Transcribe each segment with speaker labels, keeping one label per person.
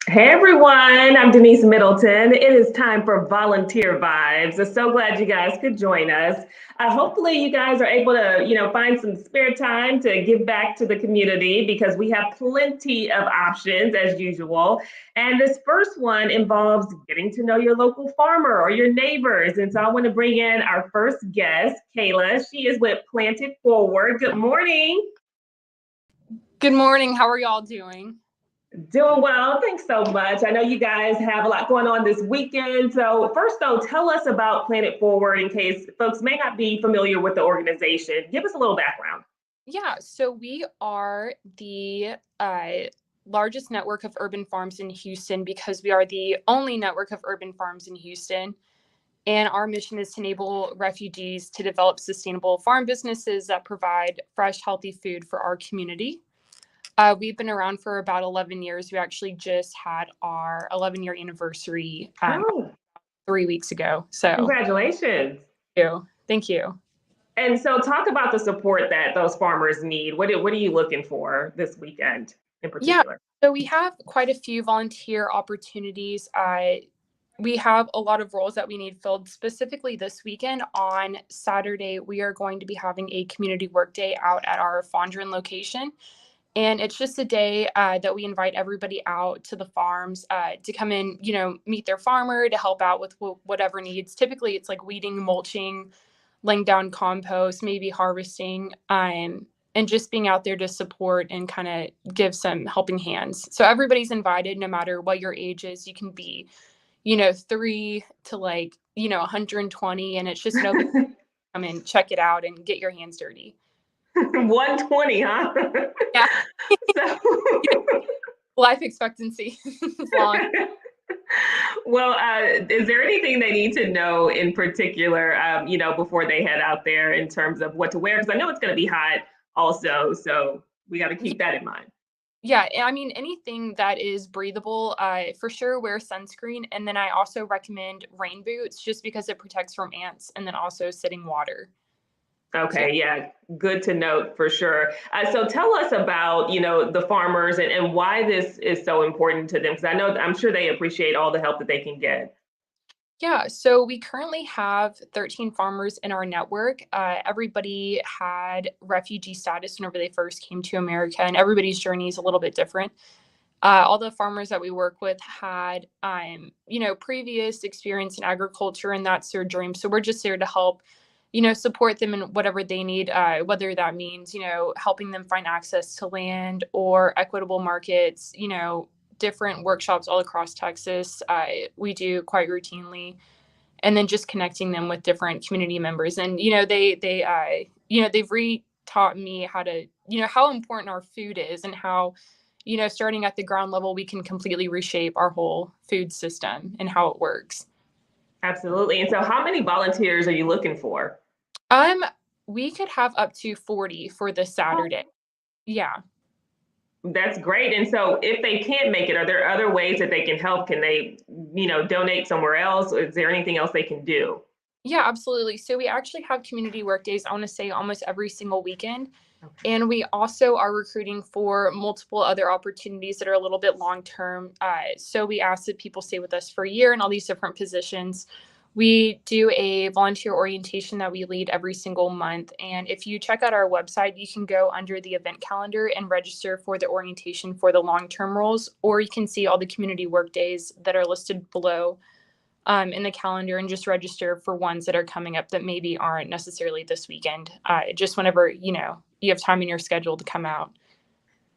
Speaker 1: Hey everyone, I'm Denise Middleton. It is time for Volunteer Vibes. I'm so glad you guys could join us. Hopefully, you guys are able to, find some spare time to give back to the community because we have plenty of options as usual. And this first one involves getting to know your local farmer or your neighbors. And so I want to bring in our first guest, Kayla. She is with PIant It Forward. Good morning.
Speaker 2: Good morning. How are y'all doing?
Speaker 1: Doing well. Thanks so much. I know you guys have a lot going on this weekend. So, first, though, tell us about PIant It Forward in case folks may not be familiar with the organization. Give us a little background.
Speaker 2: Yeah, so we are the largest network of urban farms in Houston because we are the only network of urban farms in Houston. And our mission is to enable refugees to develop sustainable farm businesses that provide fresh, healthy food for our community. We've been around for about 11 years. We actually just had our 11-year anniversary
Speaker 1: Oh,
Speaker 2: 3 weeks ago. So,
Speaker 1: congratulations.
Speaker 2: thank you.
Speaker 1: And so, talk about the support that those farmers need. What are you looking for this weekend in
Speaker 2: Yeah,
Speaker 1: particular?
Speaker 2: so we have quite a few volunteer opportunities. We have a lot of roles that we need filled. Specifically this weekend on Saturday, we are going to be having a community work day out at our Fondren location. And it's just a day that we invite everybody out to the farms to come in, meet their farmer to help out with whatever needs. Typically, it's like weeding, mulching, laying down compost, maybe harvesting, and just being out there to support and kind of give some helping hands. So everybody's invited, no matter what your age is. You can be, 3 to 120, and it's just no big. Come in, check it out, and get your hands dirty.
Speaker 1: 120, huh?
Speaker 2: Yeah,
Speaker 1: So,
Speaker 2: life expectancy is long.
Speaker 1: well, is there anything they need to know in particular, before they head out there in terms of what to wear? Because I know it's going to be hot also, so we got to keep that in mind.
Speaker 2: Yeah, I mean, anything that is breathable, for sure wear sunscreen. And then I also recommend rain boots just because it protects from ants and then also sitting water. So, yeah.
Speaker 1: Okay, yeah, good to note for sure. So tell us about, the farmers and why this is so important to them, because I'm sure they appreciate all the help that they can get.
Speaker 2: Yeah, so we currently have 13 farmers in our network. Everybody had refugee status whenever they first came to America, and everybody's journey is a little bit different. All the farmers that we work with had, previous experience in agriculture, and that's their dream. So we're just there to help, support them in whatever they need, whether that means, helping them find access to land or equitable markets, different workshops all across Texas. We do quite routinely, and then just connecting them with different community members. And they've re-taught me how to, how important our food is and how, starting at the ground level, we can completely reshape our whole food system and how it works.
Speaker 1: Absolutely. And so how many volunteers are you looking for?
Speaker 2: Um, we could have up to 40 for this
Speaker 1: Oh,
Speaker 2: Saturday. Yeah.
Speaker 1: that's great. And so if they can't make it, are there other ways that they can help? Can they, donate somewhere else? Or is there anything else they can do?
Speaker 2: Yeah, absolutely. So we actually have community work days, I want to say almost every single weekend.
Speaker 1: Okay.
Speaker 2: And we also are recruiting for multiple other opportunities that are a little bit long term. So we ask that people stay with us for a year in all these different positions. We do a volunteer orientation that we lead every single month. And if you check out our website, you can go under the event calendar and register for the orientation for the long term roles, or you can see all the community work days that are listed below in the calendar and just register for ones that are coming up that maybe aren't necessarily this weekend. Just whenever, you have time in your schedule to come out.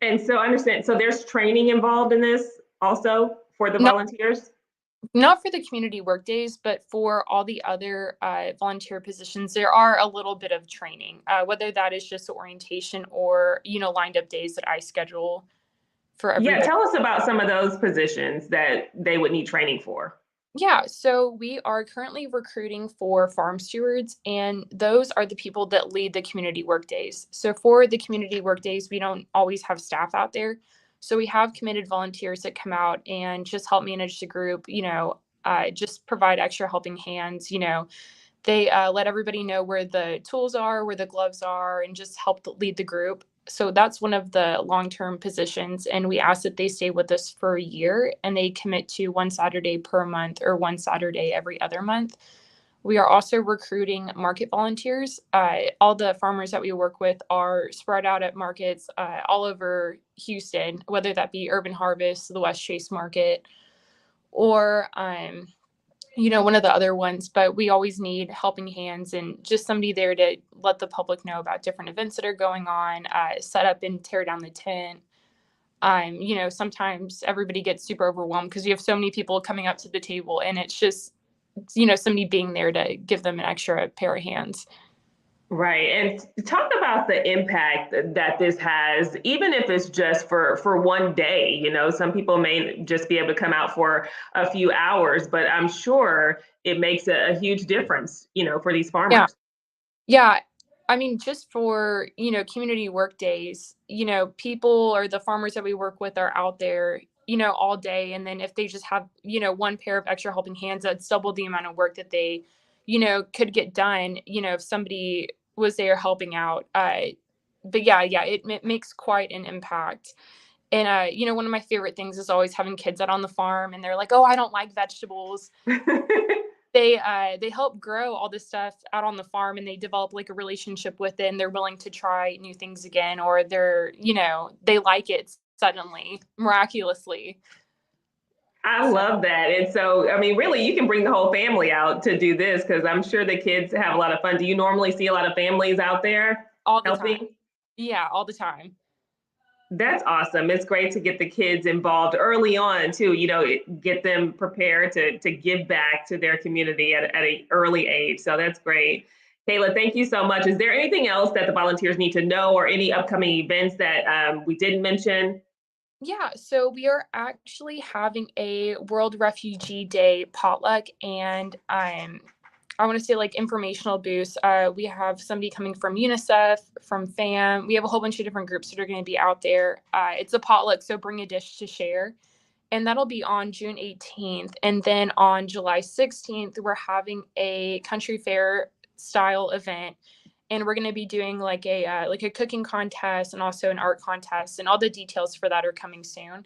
Speaker 1: And so I understand. So there's training involved in this also for the
Speaker 2: Not,
Speaker 1: volunteers?
Speaker 2: not for the community work days, but for all the other volunteer positions, there are a little bit of training, whether that is just the orientation or, lined up days that I schedule for
Speaker 1: Yeah,
Speaker 2: everybody.
Speaker 1: tell us about some of those positions that they would need training for.
Speaker 2: Yeah, so we are currently recruiting for farm stewards, and those are the people that lead the community work days. So for the community work days, we don't always have staff out there. So we have committed volunteers that come out and just help manage the group, just provide extra helping hands. They let everybody know where the tools are, where the gloves are, and just help lead the group. So that's one of the long-term positions. And we ask that they stay with us for a year and they commit to one Saturday per month or one Saturday every other month. We are also recruiting market volunteers. All the farmers that we work with are spread out at markets all over Houston, whether that be Urban Harvest, the West Chase Market, or one of the other ones. But we always need helping hands and just somebody there to let the public know about different events that are going on, set up and tear down the tent. Sometimes everybody gets super overwhelmed because you have so many people coming up to the table, and it's just somebody being there to give them an extra pair of hands.
Speaker 1: Right. And talk about the impact that this has, even if it's just for one day. Some people may just be able to come out for a few hours, but I'm sure it makes a huge difference, for these
Speaker 2: Yeah.
Speaker 1: farmers.
Speaker 2: Yeah. I mean, just for, community work days, people or the farmers that we work with are out there, all day. And then if they just have, one pair of extra helping hands, that's double the amount of work that they, could get done, if somebody was there helping out. But yeah, it makes quite an impact. And, one of my favorite things is always having kids out on the farm and they're like, oh, I don't like vegetables. They help grow all this stuff out on the farm, and they develop like a relationship with it, and they're willing to try new things again, or they like it suddenly, miraculously.
Speaker 1: I love that. And so, I mean, really, you can bring the whole family out to do this because I'm sure the kids have a lot of fun. Do you normally see a lot of families out there
Speaker 2: All the time.
Speaker 1: helping?
Speaker 2: Yeah, all the time.
Speaker 1: That's awesome. It's great to get the kids involved early on too, get them prepared to give back to their community at an early age. So that's great. Kayla, thank you so much. Is there anything else that the volunteers need to know or any upcoming events that we didn't mention?
Speaker 2: Yeah, so we are actually having a World Refugee Day potluck, and I want to say like informational boost. We have somebody coming from UNICEF, from FAM. We have a whole bunch of different groups that are going to be out there. It's a potluck, so bring a dish to share. And that'll be on June 18th. And then on July 16th, we're having a country fair style event. And we're going to be doing like a cooking contest and also an art contest. And all the details for that are coming soon.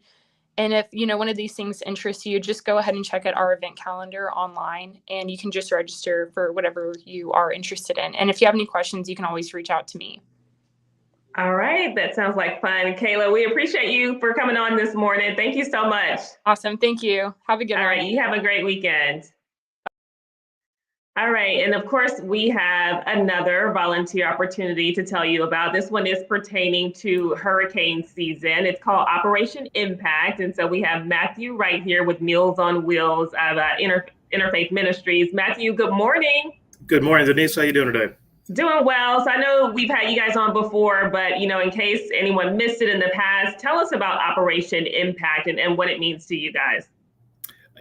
Speaker 2: And if, one of these things interests you, just go ahead and check out our event calendar online, and you can just register for whatever you are interested in. And if you have any questions, you can always reach out to me.
Speaker 1: All right, that sounds like fun. Kayla, we appreciate you for coming on this morning. Thank you so much.
Speaker 2: Awesome. Thank you. Have a good one.
Speaker 1: All right, you have a great weekend. All right, and of course, we have another volunteer opportunity to tell you about. This one is pertaining to hurricane season. It's called Operation Impact. And so we have Matthew right here with Meals on Wheels of Interfaith Ministries. Matthew, good morning.
Speaker 3: Good morning, Denise. How you doing today?
Speaker 1: Doing well. So I know we've had you guys on before, but in case anyone missed it in the past, tell us about Operation Impact and what it means to you guys.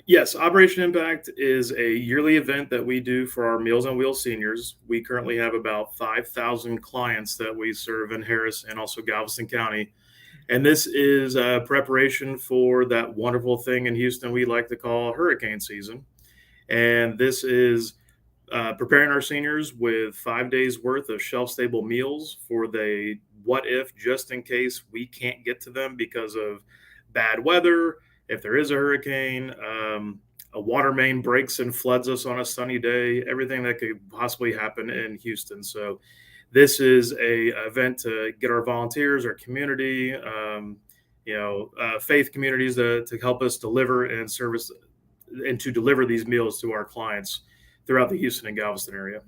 Speaker 3: Yes, Operation Impact is a yearly event that we do for our Meals on Wheels seniors. We currently have about 5,000 clients that we serve in Harris and also Galveston County. And this is a preparation for that wonderful thing in Houston we like to call hurricane season. And this is preparing our seniors with 5 days worth of shelf-stable meals for the what if, just in case we can't get to them because of bad weather. If there is a hurricane, a water main breaks and floods us on a sunny day, everything that could possibly happen in Houston. So this is a event to get our volunteers, our community, faith communities to help us deliver and service and to deliver these meals to our clients throughout the Houston and Galveston area.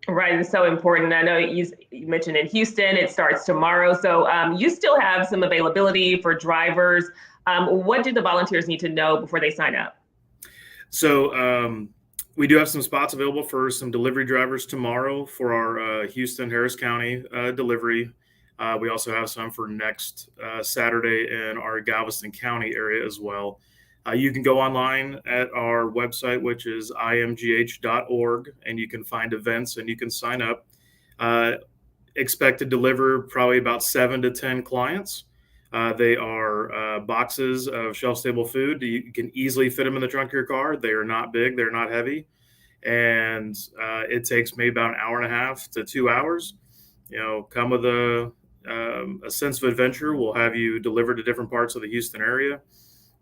Speaker 1: Right, it's so important. I know you mentioned in Houston, it starts tomorrow. So you still have some availability for drivers. What do the volunteers need to know before they sign up?
Speaker 3: So we do have some spots available for some delivery drivers tomorrow for our Houston, Harris County delivery. We also have some for next Saturday in our Galveston County area as well. You can go online at our website, which is imgh.org, and you can find events and you can sign up. Expect to deliver probably about 7 to 10 clients. They are boxes of shelf-stable food. You can easily fit them in the trunk of your car. They are not big. They're not heavy. And it takes maybe about an hour and a half to 2 hours. Come with a a sense of adventure. We'll have you delivered to different parts of the Houston area.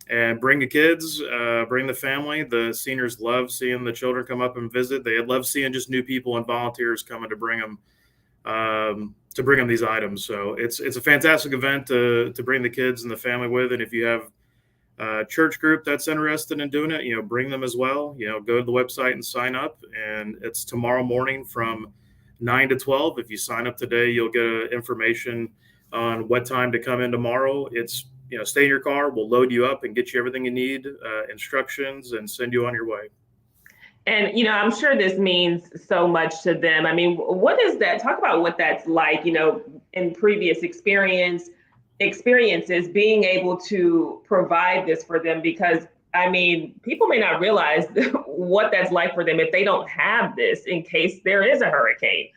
Speaker 3: And bring the kids, bring the family. The seniors love seeing the children come up and visit. They love seeing just new people and volunteers coming to bring them these items. So it's a fantastic event to bring the kids and the family with. And if you have a church group that's interested in doing it, bring them as well. Go to the website and sign up. And it's tomorrow morning from 9 to 12. If you sign up today, you'll get information on what time to come in tomorrow. It's stay in your car. We'll load you up and get you everything you need, instructions, and send you on your way.
Speaker 1: And, I'm sure this means so much to them. I mean, what is that? Talk about what that's like, in previous experiences, being able to provide this for them, because people may not realize what that's like for them if they don't have this in case there is a hurricane,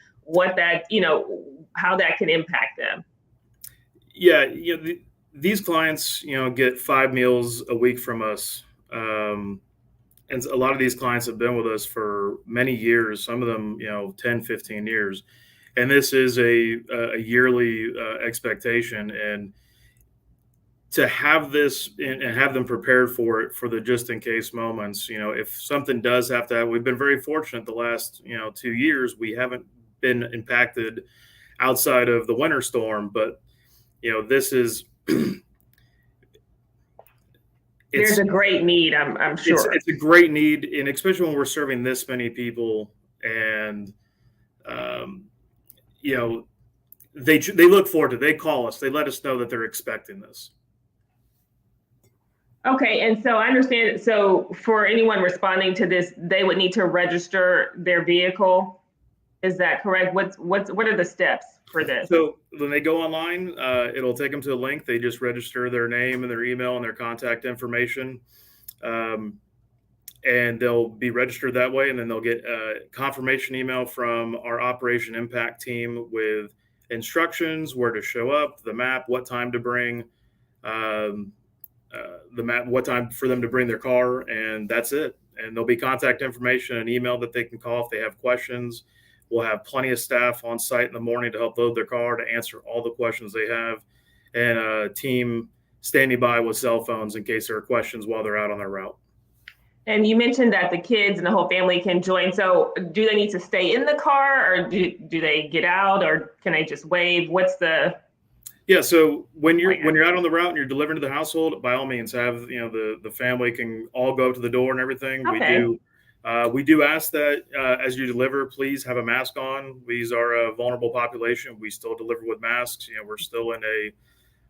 Speaker 1: how that can impact them.
Speaker 3: Yeah. These clients, get 5 meals a week from us. And a lot of these clients have been with us for many years, some of them, 10, 15 years. And this is a yearly expectation. And to have this and have them prepared for it for the just in case moments, if something does have to happen, we've been very fortunate the last, 2 years. We haven't been impacted outside of the winter storm, but, this is,
Speaker 1: there's a great need, I'm sure.
Speaker 3: It's a great need, and especially when we're serving this many people, and they look forward to it. They call us, they let us know that they're expecting this.
Speaker 1: Okay, and so I understand. So for anyone responding to this, they would need to register their vehicle. Is that correct? What are the steps for this?
Speaker 3: So when they go online, it'll take them to a link. They just register their name and their email and their contact information, and they'll be registered that way. And then they'll get a confirmation email from our Operation Impact team with instructions, where to show up, the map, what time to bring, what time for them to bring their car, and that's it. And there'll be contact information and email that they can call if they have questions. We'll have plenty of staff on site in the morning to help load their car, to answer all the questions they have, and a team standing by with cell phones in case there are questions while they're out on their route.
Speaker 1: And you mentioned that the kids and the whole family can join. So do they need to stay in the car, or do they get out, or can they just wave?
Speaker 3: Yeah, so when you're out on the route and you're delivering to the household, by all means, have the family can all go up to the door and everything.
Speaker 1: Okay.
Speaker 3: We do ask that as you deliver, please have a mask on. These are a vulnerable population. We still deliver with masks. We're still in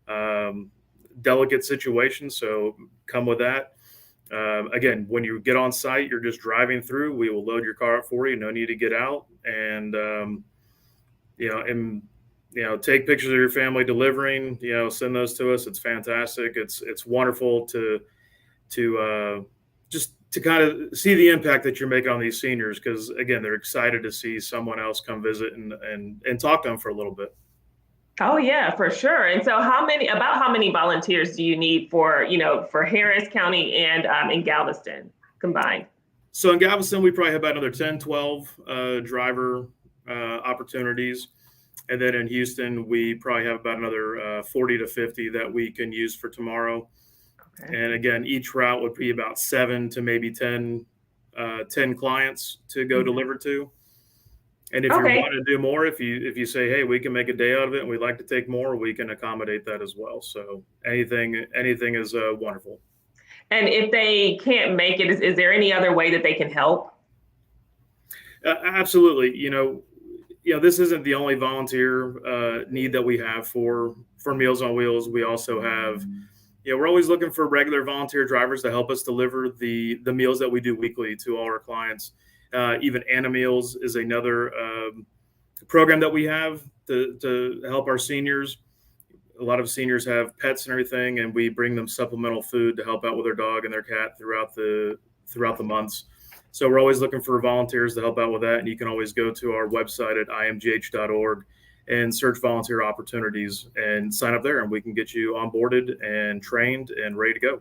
Speaker 3: a delicate situation, so come with that. Again, when you get on site, you're just driving through. We will load your car up for you. No need to get out, and take pictures of your family delivering. Send those to us. It's fantastic. It's wonderful to just to kind of see the impact that you're making on these seniors, because again, they're excited to see someone else come visit and talk to them for a little bit.
Speaker 1: Oh yeah, for sure. And so how many volunteers do you need for Harris County and in Galveston combined?
Speaker 3: So in Galveston, we probably have about another 10, 12 driver opportunities. And then in Houston, we probably have about another 40 to 50 that we can use for tomorrow. Okay. And again, each route would be about 7 to maybe 10 clients to go deliver to. And if you want to do more, if you say, hey, we can make a day out of it and we'd like to take more, we can accommodate that as well. So anything is wonderful.
Speaker 1: And if they can't make it, is there any other way that they can help?
Speaker 3: Absolutely. This isn't the only volunteer need that we have for Meals on Wheels. We also have, we're always looking for regular volunteer drivers to help us deliver the meals that we do weekly to all our clients. Even Anna Meals is another program that we have to help our seniors. A lot of seniors have pets and everything, and we bring them supplemental food to help out with their dog and their cat throughout the months. So we're always looking for volunteers to help out with that. And you can always go to our website at imgh.org and search volunteer opportunities and sign up there, and we can get you onboarded and trained and ready to go.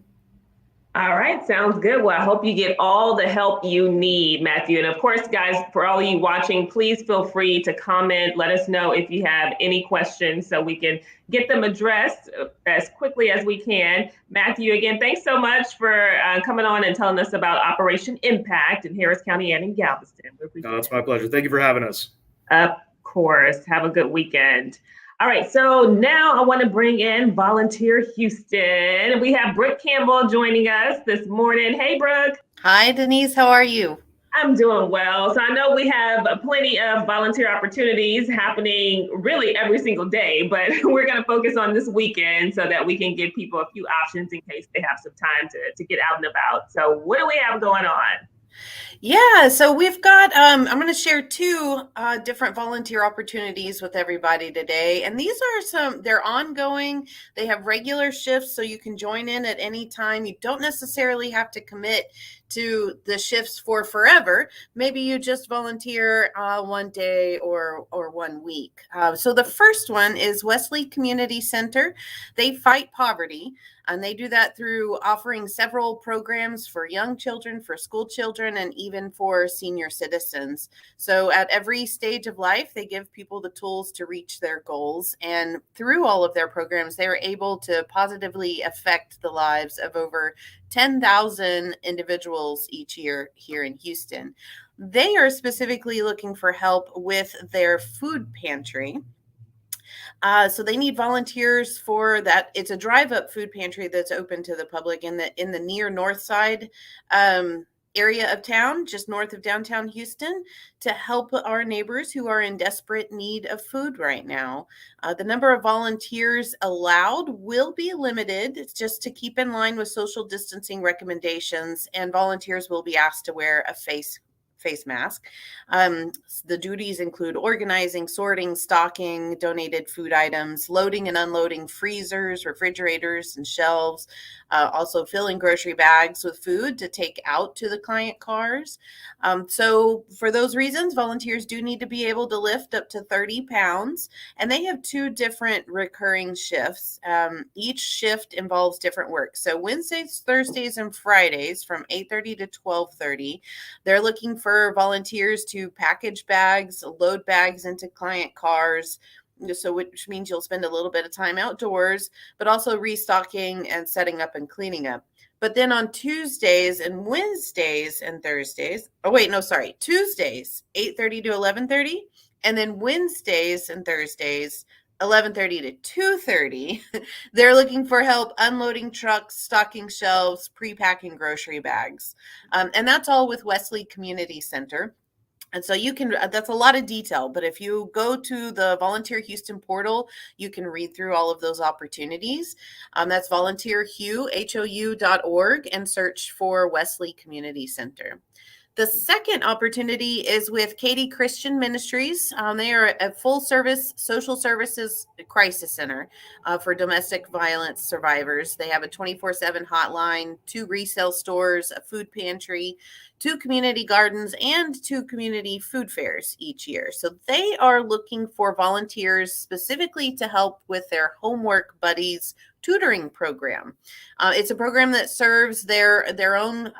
Speaker 1: All right, sounds good. Well, I hope you get all the help you need, Matthew. And of course, guys, for all of you watching, please feel free to comment. Let us know if you have any questions so we can get them addressed as quickly as we can. Matthew, again, thanks so much for coming on and telling us about Operation Impact in Harris County and in Galveston. We appreciate
Speaker 3: It's my pleasure. Thank you for having us.
Speaker 1: Of course. Have a good weekend. All right, so now I want to bring in Volunteer Houston. We have Brooke Campbell joining us this morning. Hey, Brooke.
Speaker 4: Hi, Denise. How are you?
Speaker 1: I'm doing well. So I know we have plenty of volunteer opportunities happening really every single day, but we're going to focus on this weekend so that we can give people a few options in case they have some time to get out and about. So what do we have going on?
Speaker 4: Yeah, so we've got, I'm going to share two different volunteer opportunities with everybody today. And these are they're ongoing. They have regular shifts, so you can join in at any time. You don't necessarily have to commit to the shifts for forever. Maybe you just volunteer one day or 1 week. So the first one is Wesley Community Center. They fight poverty. And they do that through offering several programs for young children, for school children, and even for senior citizens. So at every stage of life, they give people the tools to reach their goals. And through all of their programs, they are able to positively affect the lives of over 10,000 individuals each year here in Houston. They are specifically looking for help with their food pantry. So they need volunteers for that. It's a drive-up food pantry that's open to the public in the near north side area of town, just north of downtown Houston, to help our neighbors who are in desperate need of food right now. The number of volunteers allowed will be limited. It's just to keep in line with social distancing recommendations, and volunteers will be asked to wear a face mask. The duties include organizing, sorting, stocking donated food items, loading and unloading freezers, refrigerators, and shelves, also filling grocery bags with food to take out to the client cars. So for those reasons, volunteers do need to be able to lift up to 30 pounds, and they have two different recurring shifts. Each shift involves different work. So Wednesdays, Thursdays, and Fridays from 8:30 to 12:30, they're looking for volunteers to package bags, load bags into client cars, so which means you'll spend a little bit of time outdoors, but also restocking and setting up and cleaning up. But then on Tuesdays and Wednesdays and Thursdays, Tuesdays, 8:30 to 11:30, and then Wednesdays and Thursdays, 11:30 to 2:30, they're looking for help unloading trucks, stocking shelves, pre-packing grocery bags. And that's all with Wesley Community Center. And so you can, that's a lot of detail, but if you go to the Volunteer Houston portal, you can read through all of those opportunities. That's volunteerhou.org, and search for Wesley Community Center. The second opportunity is with Katy Christian Ministries. They are a full-service social services crisis center for domestic violence survivors. They have a 24/7 hotline, 2 resale stores, a food pantry, 2 community gardens, and 2 community food fairs each year. So they are looking for volunteers specifically to help with their Homework Buddies tutoring program. It's a program that serves their own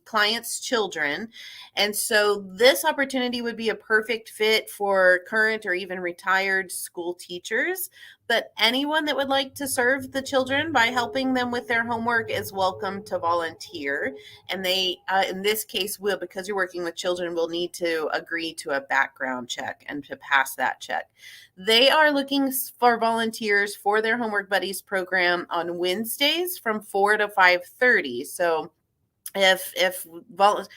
Speaker 4: clients' children. And so this opportunity would be a perfect fit for current or even retired school teachers. But anyone that would like to serve the children by helping them with their homework is welcome to volunteer. And they, in this case, because you're working with children, will need to agree to a background check and to pass that check. They are looking for volunteers for their Homework Buddies program on Wednesdays from 4 to 5:30. So if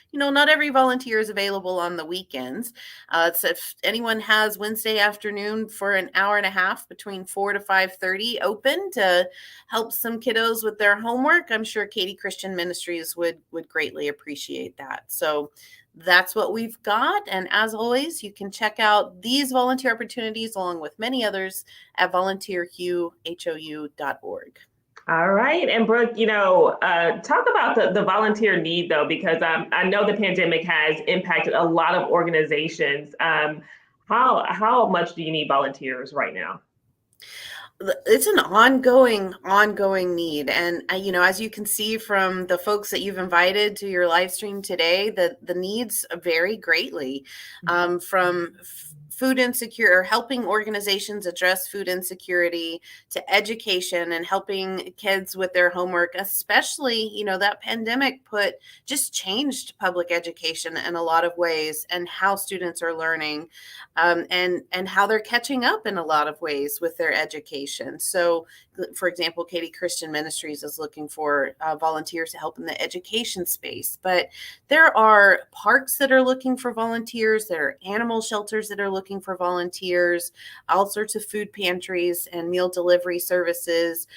Speaker 4: not every volunteer is available on the weekends. So if anyone has Wednesday afternoon for an hour and a half between 4 to 5:30 open to help some kiddos with their homework, I'm sure Katy Christian Ministries would greatly appreciate that. So that's what we've got. And as always, you can check out these volunteer opportunities along with many others at volunteerhou.org.
Speaker 1: All right. And Brooke, talk about the volunteer need, though, because I know the pandemic has impacted a lot of organizations. How much do you need volunteers right now?
Speaker 4: It's an ongoing need. And, as you can see from the folks that you've invited to your live stream today, the needs vary greatly, from food insecure or helping organizations address food insecurity to education and helping kids with their homework, especially, that pandemic just changed public education in a lot of ways, and how students are learning, and how they're catching up in a lot of ways with their education. So, for example, Katie Christian Ministries is looking for volunteers to help in the education space. But there are parks that are looking for volunteers. There are animal shelters that are looking for volunteers, all sorts of food pantries and meal delivery services.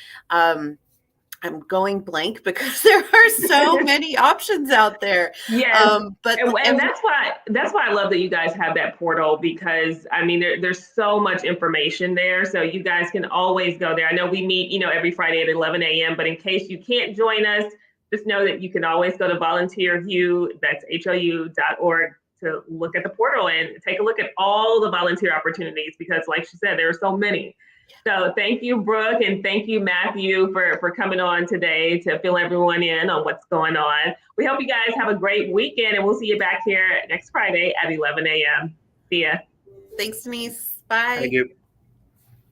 Speaker 4: I'm going blank because there are so many options out there.
Speaker 1: Yes.
Speaker 4: But
Speaker 1: And that's why I love that you guys have that portal, because I mean there's so much information there, so you guys can always go there. I know we meet every Friday at 11 a.m., but in case you can't join us, just know that you can always go to VolunteerView, that's HOU.org, to look at the portal and take a look at all the volunteer opportunities, because like she said, there are so many. So thank you, Brooke, and thank you, Matthew, for coming on today to fill everyone in on what's going on. We hope you guys have a great weekend, and we'll see you back here next Friday at 11 a.m. See ya.
Speaker 4: Thanks, Denise. Bye.
Speaker 3: Thank you.